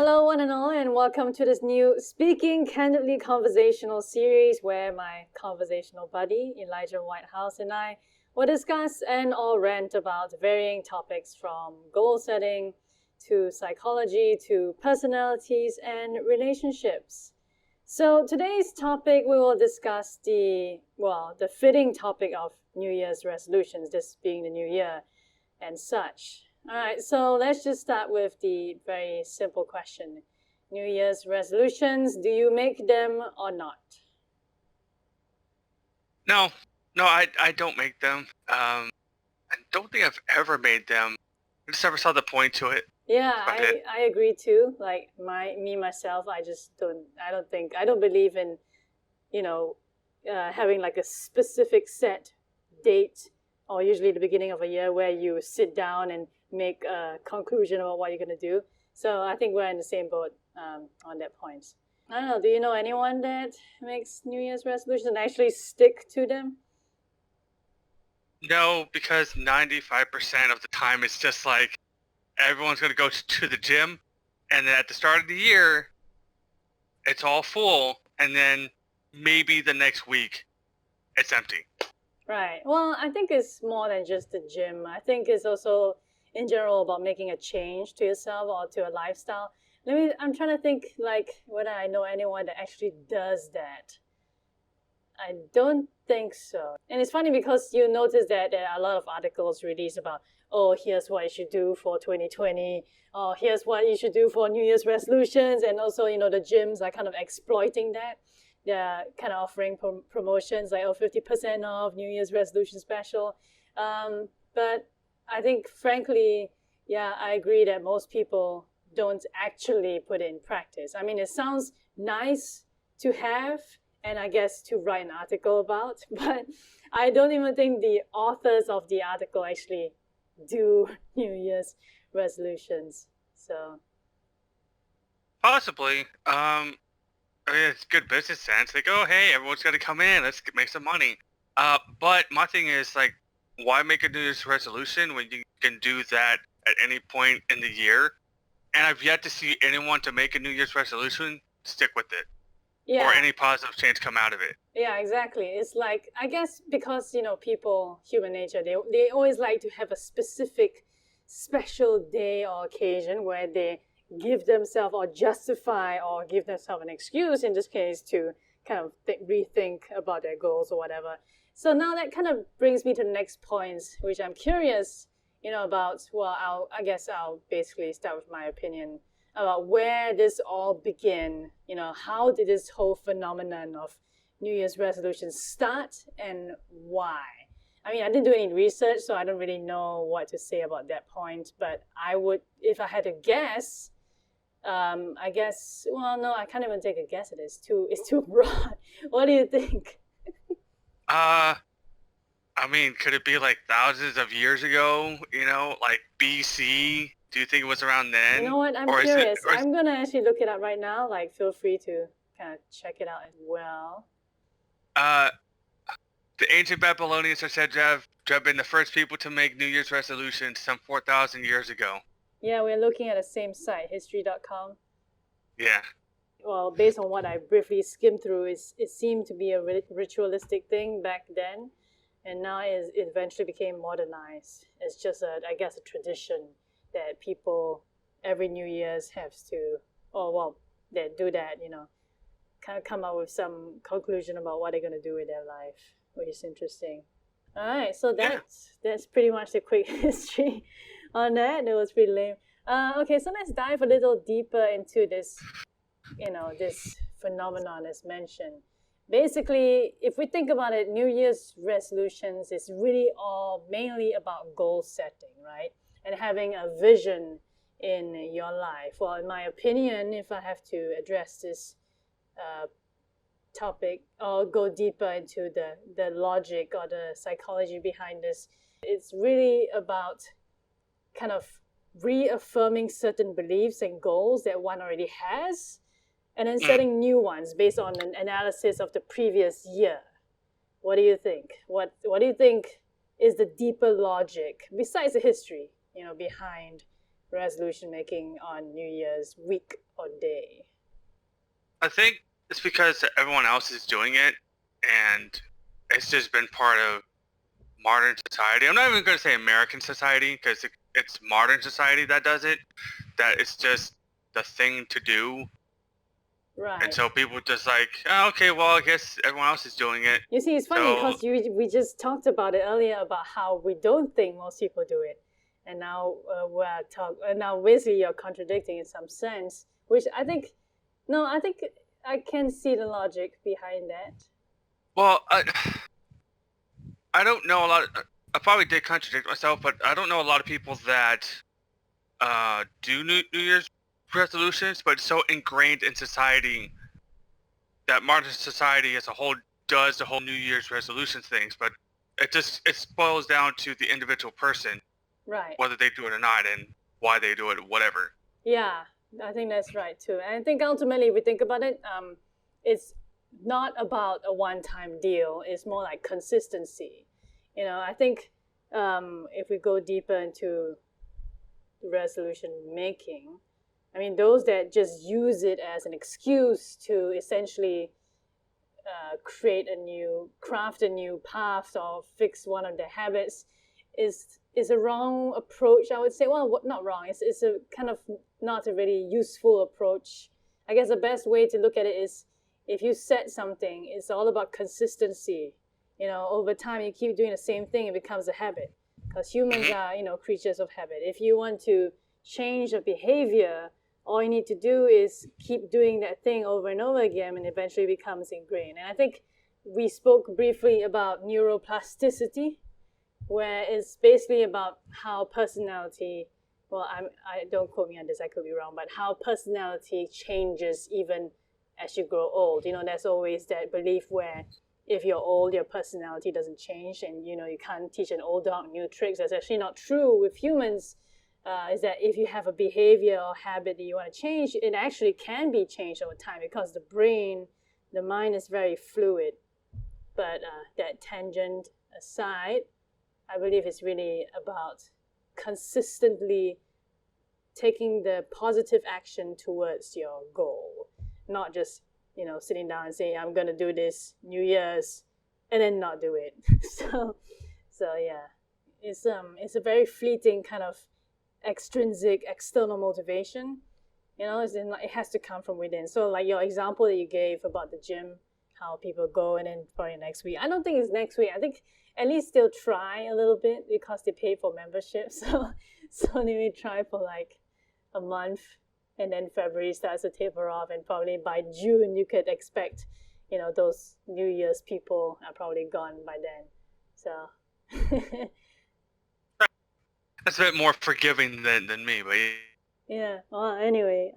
Hello, one and all, and welcome to this new Speaking Candidly conversational series where my conversational buddy, Elijah Whitehouse, and I will discuss and all rant about varying topics from goal setting to psychology to personalities and relationships. So today's topic, we will discuss the fitting topic of New Year's resolutions, this being the new year and such. All right, so let's just start with the very simple question. New Year's resolutions, do you make them or not? No, I don't make them. I don't think I've ever made them. I just never saw the point to it. Yeah, I agree too. Like myself, I don't believe in, having like a specific set date or usually the beginning of a year where you sit down and make a conclusion about what you're going to do. So I think we're in the same boat on that point. I don't know, do you know anyone that makes New Year's resolutions and actually stick to them? No, because 95% of the time it's just like everyone's going to go to the gym, and then at the start of the year, it's all full, and then maybe the next week, it's empty. Right. Well, I think it's more than just the gym. I think it's also, in general, about making a change to yourself or to a lifestyle. I'm trying to think like whether I know anyone that actually does that. I don't think so. And it's funny because you notice that there are a lot of articles released about, oh, here's what you should do for 2020, or here's what you should do for New Year's resolutions. And also, the gyms are kind of exploiting that. They're kind of offering promotions like 50% off New Year's resolution special. But I think, frankly, yeah, I agree that most people don't actually put it in practice. I mean, it sounds nice to have and I guess to write an article about, but I don't even think the authors of the article actually do New Year's resolutions. So Possibly. I mean, it's good business sense. They go, hey, everyone's got to come in. Let's make some money. But my thing is, like, why make a New Year's resolution when you can do that at any point in the year? And I've yet to see anyone to make a New Year's resolution stick with it. yeah. Or any positive change come out of it. Yeah, exactly. It's like, I guess because, people, human nature, they always like to have a specific special day or occasion where they give themselves or justify or give themselves an excuse, in this case, to kind of rethink about their goals or whatever. So now that kind of brings me to the next point, which I'm curious, about. Well, I'll basically start with my opinion about where this all began. How did this whole phenomenon of New Year's resolutions start and why? I mean, I didn't do any research, so I don't really know what to say about that point, but I would, if I had to guess, I guess, well, no, I can't even take a guess at it. It's too broad. What do you think? I mean, could it be like thousands of years ago, like BC? Do you think it was around then? You know what? I'm curious. I'm going to actually look it up right now. Like, feel free to kind of check it out as well. The ancient Babylonians are said to have been the first people to make New Year's resolutions some 4,000 years ago. Yeah, we're looking at the same site, history.com. Yeah. Well, based on what I briefly skimmed through, it seemed to be a ritualistic thing back then, and now it eventually became modernized. It's just, a tradition that people every New Year's have to, they do that, kind of come up with some conclusion about what they're going to do with their life, which is interesting. All right, so that's pretty much the quick history on that. It was pretty lame. Okay, so let's dive a little deeper into this, this phenomenon as mentioned. Basically, if we think about it, New Year's resolutions is really all mainly about goal setting, right? And having a vision in your life. Well, in my opinion, if I have to address this topic or go deeper into the logic or the psychology behind this, it's really about kind of reaffirming certain beliefs and goals that one already has, and then setting new ones based on an analysis of the previous year. What do you think? What do you think is the deeper logic, besides the history, behind resolution making on New Year's week or day? I think it's because everyone else is doing it, and it's just been part of modern society. I'm not even going to say American society because it's modern society that does it. That it's just the thing to do, Right. and so people just like, oh, okay, well, I guess everyone else is doing it. You see, it's funny So- because we just talked about it earlier about how we don't think most people do it, and now now basically you're contradicting in some sense, which I think I can see the logic behind that. Well, I don't know a lot. I probably did contradict myself, but I don't know a lot of people that do New Year's resolutions, but it's so ingrained in society that modern society as a whole does the whole New Year's resolutions things, but it boils down to the individual person, Right. whether they do it or not, and why they do it, whatever. Yeah, I think that's right too. And I think ultimately, if we think about it, it's not about a one-time deal. It's more like consistency. I think if we go deeper into resolution making, I mean, those that just use it as an excuse to essentially craft a new path or fix one of their habits is a wrong approach, I would say. Well, not wrong. It's a kind of not a really useful approach. I guess the best way to look at it is if you set something, it's all about consistency. Over time, you keep doing the same thing, it becomes a habit. Because humans are, creatures of habit. If you want to change a behavior, all you need to do is keep doing that thing over and over again, and eventually becomes ingrained. And I think we spoke briefly about neuroplasticity, where it's basically about how personality, well, I don't quote me on this, I could be wrong, but how personality changes even as you grow old. There's always that belief where if you're old, your personality doesn't change, and you can't teach an old dog new tricks. That's actually not true with humans. Is that if you have a behavior or habit that you want to change, it actually can be changed over time because the mind is very fluid. But that tangent aside, I believe it's really about consistently taking the positive action towards your goal, not just sitting down and saying I'm going to do this New Year's and then not do it. so yeah, it's a very fleeting kind of extrinsic external motivation. It has to come from within. So like your example that you gave about the gym, how people go and then probably next week. I don't think it's next week. I think at least they'll try a little bit because they pay for membership. So they may try for like a month, and then February starts to taper off, and probably by June you could expect, those New Year's people are probably gone by then. So That's a bit more forgiving than me, but yeah. Well, anyway,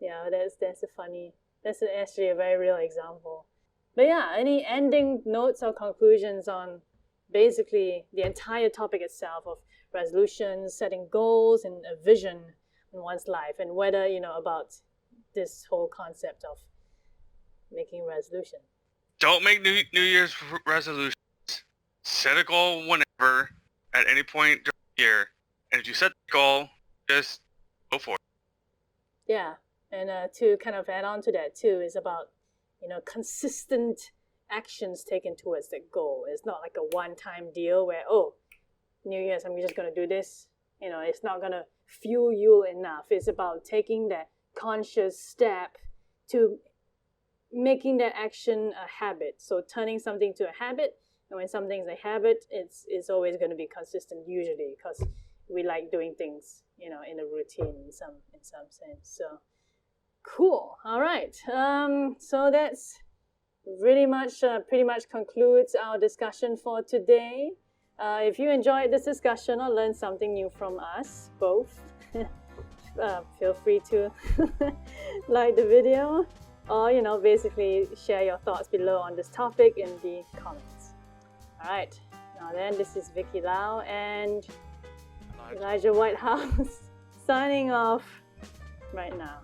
yeah, that's actually a very real example. But yeah, any ending notes or conclusions on basically the entire topic itself of resolutions, setting goals, and a vision in one's life, and whether about this whole concept of making resolution. don't make New Year's resolutions. Set a goal whenever, at any point during the year, and if you set the goal, just go for it. Yeah, and to kind of add on to that too is about consistent actions taken towards that goal. It's not like a one-time deal where New Year's I'm just gonna do this. It's not gonna fuel you enough. It's about taking that conscious step to making that action a habit. So turning something to a habit, and when something's a habit, it's always going to be consistent usually because we like doing things, in a routine in some sense. So cool. All right. So that's pretty much concludes our discussion for today. If you enjoyed this discussion or learned something new from us both, feel free to like the video or basically share your thoughts below on this topic in the comments. All right, now then, this is Vicki Lau and Elijah Whitehouse signing off right now.